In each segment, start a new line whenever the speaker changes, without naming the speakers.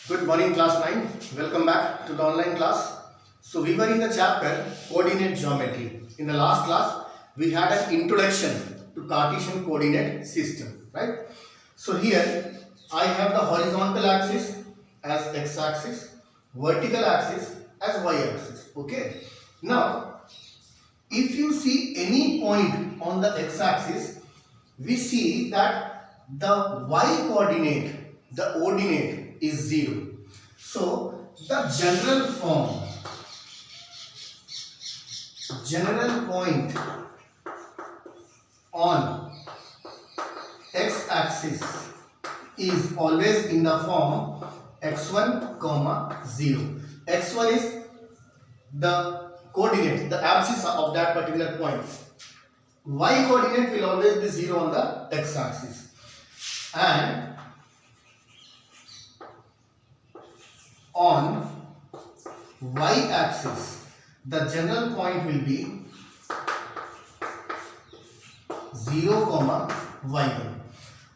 Good morning class 9. Welcome back to the online class. So we were in the chapter coordinate geometry. In the last class we had an introduction to Cartesian coordinate system, right? So here I have the horizontal axis as x axis, vertical axis as y axis. Okay. Now if you see any point on the x axis, we see that the y coordinate, the ordinate is 0. So the general point on x axis is always in the form x1 comma 0. x1 is the coordinate, the axis of that particular point. Y coordinate will always be 0 on the x axis, and on y axis the general point will be 0 comma y1.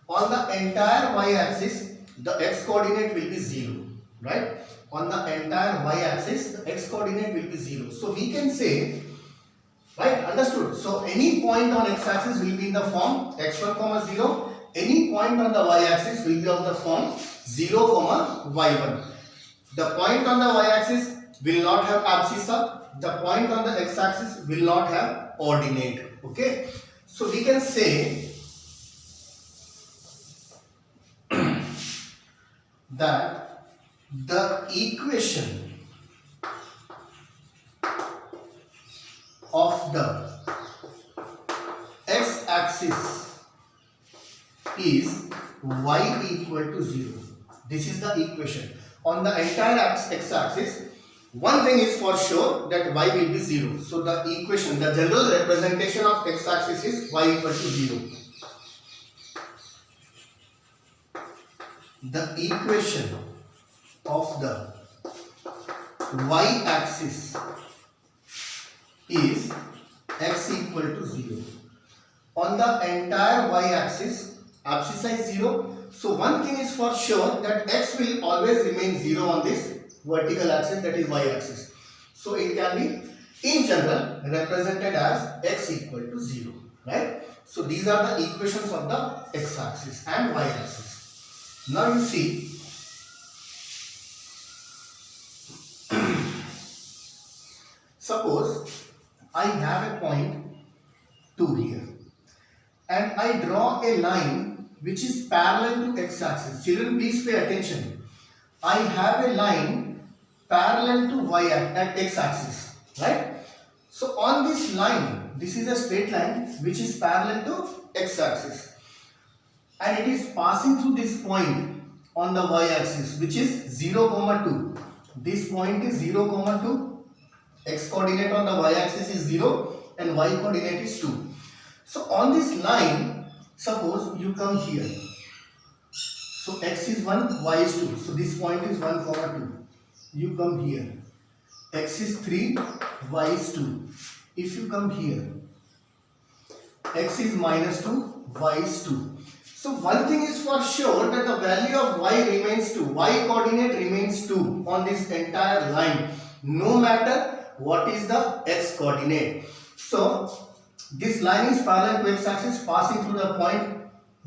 On the entire y axis the x coordinate will be 0, right? On the entire y axis the x coordinate will be 0. So we can say, right, understood? So any point on x axis will be in the form x1 comma 0. Any point on the y axis will be of the form 0 comma y1. The point on the y-axis will not have abscissa. The point on the x-axis will not have ordinate. Okay. So we can say that the equation of the x-axis is y equal to 0. This is the equation. On the entire x-axis, one thing is for sure that y will be 0. So the equation, the general representation of x-axis is y equal to 0. The equation of the y-axis is x equal to 0. On the entire y-axis, abscissa is 0. So one thing is for sure that x will always remain 0 on this vertical axis, that is y axis. So it can be in general represented as x equal to 0, right? So these are the equations of the x axis and y axis. Now you see, suppose I have a point 2 here and I draw a line which is parallel to x-axis. Children, please pay attention. I have a line parallel to at x-axis, right? So on this line, this is a straight line which is parallel to x-axis, and it is passing through this point on the y-axis, which is 0, 2. This point is 0, 2. X coordinate on the y-axis is 0 and y coordinate is 2. So on this line, suppose you come here. So x is 1, y is 2. So this point is 1, 2. You come here. X is 3, y is 2. If you come here, x is minus 2, y is 2. So one thing is for sure that the value of y remains 2. Y coordinate remains 2 on this entire line, no matter what is the x coordinate. So this line is parallel to x-axis passing through the point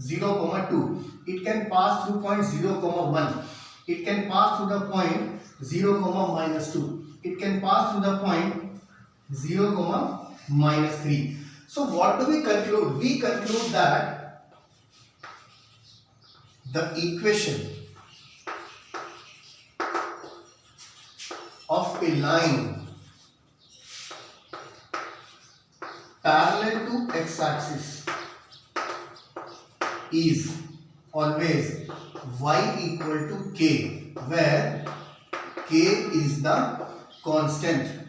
0, 2. It can pass through point 0, 1. It can pass through the point 0, minus 2. It can pass through the point 0, minus 3. So what do we conclude? We conclude that the equation of a line parallel to x-axis is always y equal to k, where k is the constant.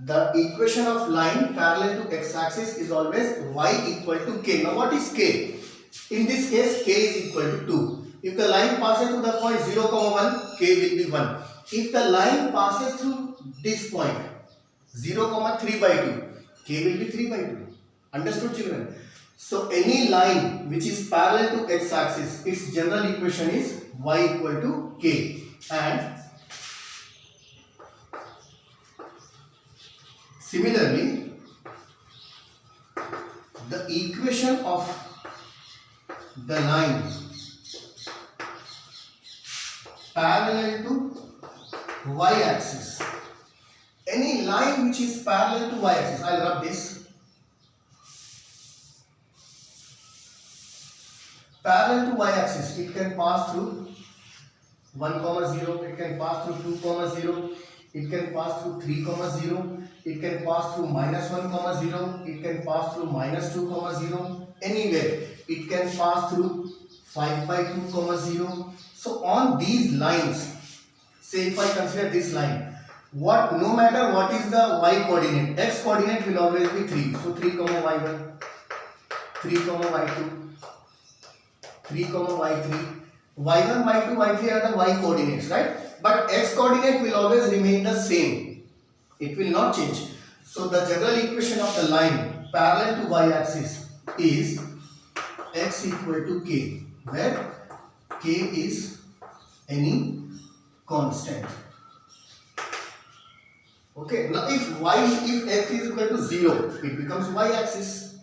The equation of line parallel to x-axis is always y equal to k. Now what is k? In this case, k is equal to 2. If the line passes to the point 0, 1, k will be 1. If the line passes through this point 0, 3 by 2, k will be 3 by 2. Understood, children? So any line which is parallel to x-axis, its general equation is y equal to k. And similarly, the equation of the line parallel to y-axis, any line which is parallel to y-axis, I'll rub this, parallel to y-axis, it can pass through 1, 0, it can pass through 2, 0, it can pass through 3, 0, it can pass through minus 1, 0, it can pass through minus 2, 0, anywhere. It can pass through 5 by 2, 0. So on these lines, say if I consider this line, no matter what is the y coordinate, x coordinate will always be 3. So 3, y1, 3, y2, 3, y3, y1, y2, y3 are the y coordinates, right? But x coordinate will always remain the same. It will not change. So the general equation of the line parallel to y-axis is x equal to k, where k is any constant. Okay, now if x is equal to 0, it becomes y-axis.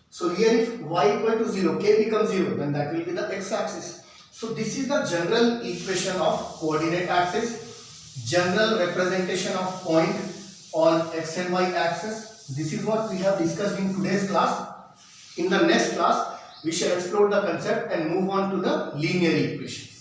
So here if y equal to 0, k becomes 0, then that will be the x-axis. So this is the general equation of coordinate axis, general representation of point on x and y axis. This is what we have discussed in today's class. In the next class, we shall explore the concept and move on to the linear equations.